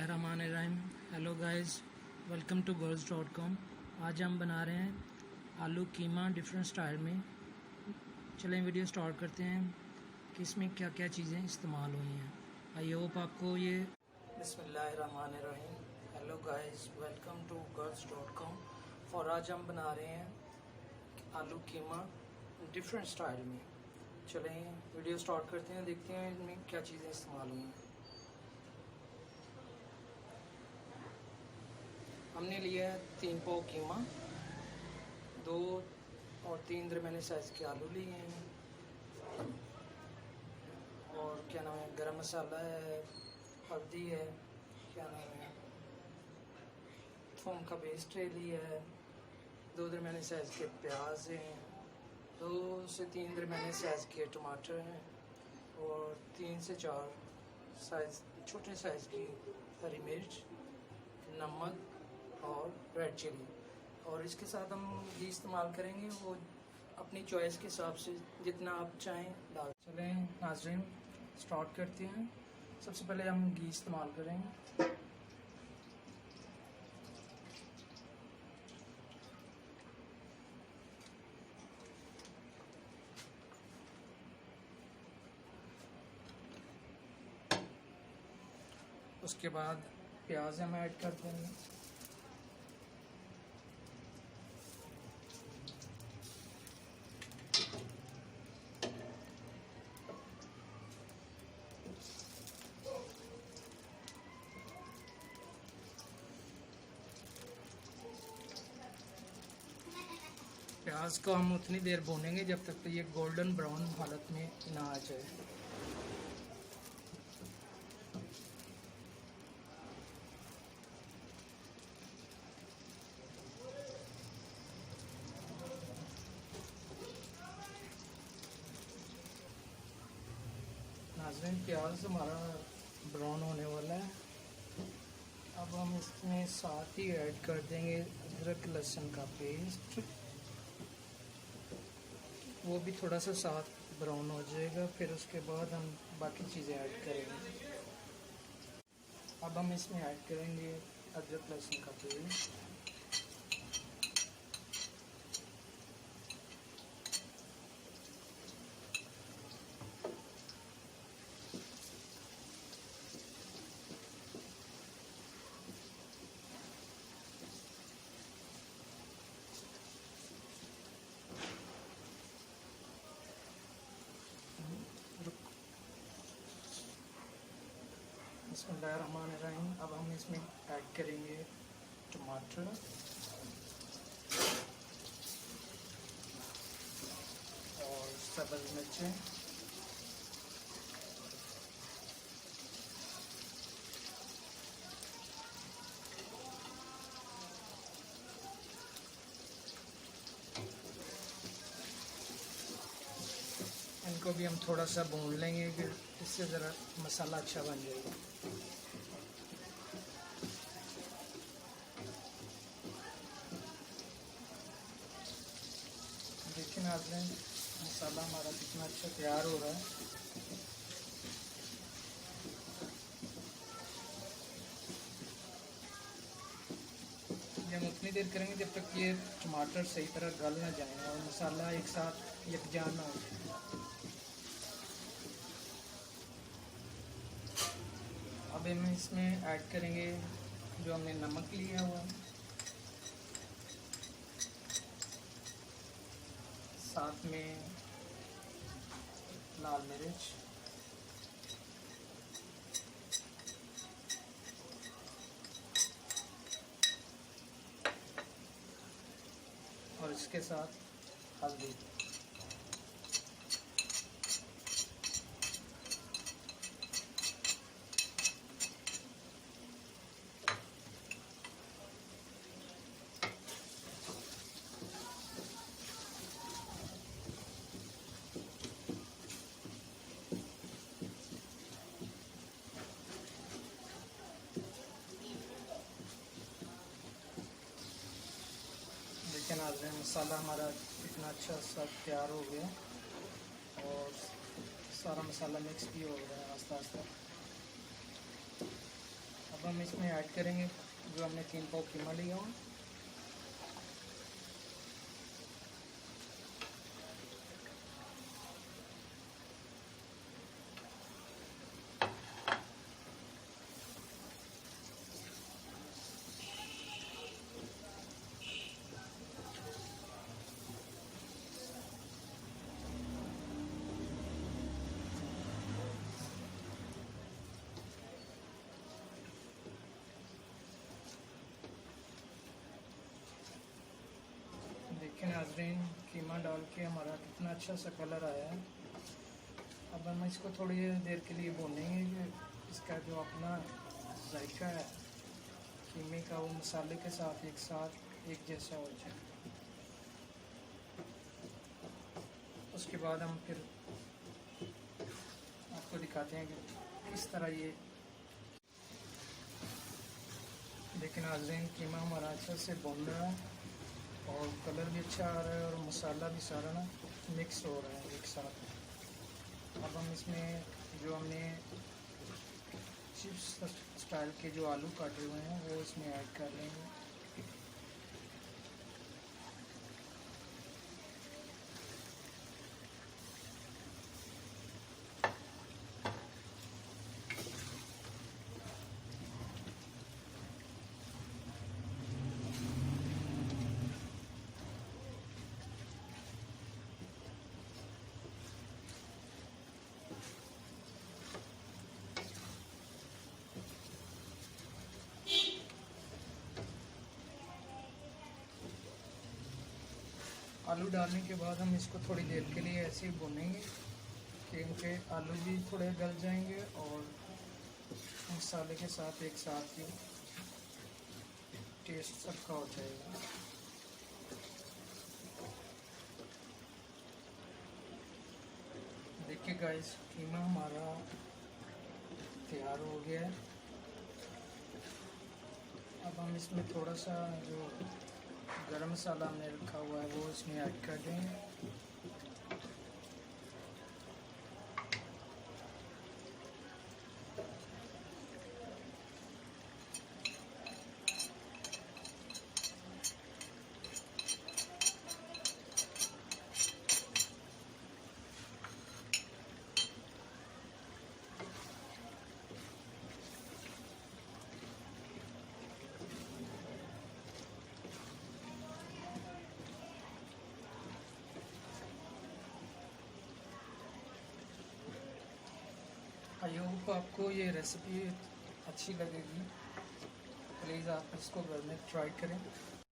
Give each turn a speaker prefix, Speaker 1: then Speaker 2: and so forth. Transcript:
Speaker 1: बिस्मिल्लाहिर्रहमानिर्रहीम। Hello guys, welcome to girls.com। आज हम बना रहे हैं आलू कीमा डिफरेंट स्टाइल में। चलें वीडियो स्टार्ट करते हैं कि इसमें क्या क्या चीज़ें इस्तेमाल हुई हैं। आई होप आपको ये बिस्मिल्लाहिर्रहमानिर्रहीम। Hello guys, welcome to girls.com। और आज हम बना रहे हैं आलू कीमा डिफरेंट स्टाइल में। चलें वीडियो स्टार्ट करते हैं, देखते हैं इनमें क्या चीज़ें इस्तेमाल हुई हैं। हमने लिया है 3 पाव कीमा, 2 और 3 दरमियाने साइज़ के आलू लिए हैं, और क्या नाम है, गरम मसाला है, हल्दी है, क्या नाम है, थूम का पेस्ट लिया है, 2 दरमियाने साइज़ के प्याज हैं, 2 से 3 दरमियाने साइज़ के टमाटर हैं, और 3 से 4 साइज़ छोटे साइज़ की हरी मिर्च, नमक और रेड चिली। और इसके साथ हम घी इस्तेमाल करेंगे, वो अपनी चॉइस के हिसाब से जितना आप चाहें डाल। चलें नाज़रीन, स्टार्ट करते हैं। सबसे पहले हम घी इस्तेमाल करेंगे। उसके बाद प्याज हम ऐड कर देंगे। प्याज को हम उतनी देर भूनेंगे जब तक तो ये गोल्डन ब्राउन हालत में ना आ जाए। नाज़रीन, प्याज हमारा ब्राउन होने वाला है। अब हम इसमें साथ ही ऐड कर देंगे अदरक लहसुन का पेस्ट, वो भी थोड़ा सा साथ ब्राउन हो जाएगा। फिर उसके बाद हम बाकी चीज़ें ऐड करेंगे। अब हम इसमें ऐड करेंगे अदरक लहसुन का पेस्ट, बिस्मिल्लाहिर्रहमानिर्रहीम। अब हम इसमें ऐड करेंगे टमाटर और सब्ज़ मिर्चें, इनको भी हम थोड़ा सा भून लेंगे कि इससे ज़रा मसाला अच्छा बन जाएगा। देखिए नाज़रीन, मसाला हमारा कितना अच्छा तैयार हो रहा है। ये हम उतनी देर करेंगे जब तक ये टमाटर सही तरह गल ना जाए और मसाला एक साथ यकजान ना हो जाए। अब हम इसमें ऐड करेंगे जो हमने नमक लिया हुआ है, साथ में लाल मिर्च, और इसके साथ हल्दी। देखिए नाज़रीन, मसाला हमारा इतना अच्छा सब तैयार हो गया और सारा मसाला मिक्स भी हो गया है आस्ता आस्ता। अब अब हम इसमें ऐड करेंगे जो हमने 3 पाव कीमा लिया हुआ। देखिए नाज़रीन, कीमा डाल के हमारा कितना अच्छा सा कलर आया है। अब हम इसको थोड़ी देर के लिए भूनेंगे कि इसका जो अपना जायका है कीमे का वो मसाले के साथ एक जैसा हो जाए। उसके बाद हम फिर आपको दिखाते हैं कि किस तरह ये। लेकिन नाज़रीन, कीमा हमारा अच्छा से भुन रहा है और कलर भी अच्छा आ रहा है और मसाला भी सारा ना मिक्स हो रहा है एक साथ। अब हम इसमें जो हमने चिप्स स्टाइल के जो आलू काटे हुए हैं वो इसमें ऐड कर लेंगे। आलू डालने के बाद हम इसको थोड़ी देर के लिए ऐसे ही भूनेंगे कि इनके आलू भी थोड़े गल जाएंगे और मसाले के साथ एक साथ ही टेस्ट सबका हो जाएगा। देखिए गाइस, कीमा हमारा तैयार हो गया है। अब हम इसमें थोड़ा सा जो गरम मसाला हमने रखा हुआ है वो इसमें ऐड कर देंगे। आई होप आपको ये रेसिपी अच्छी लगेगी। प्लीज़ आप इसको घर में ट्राई करें।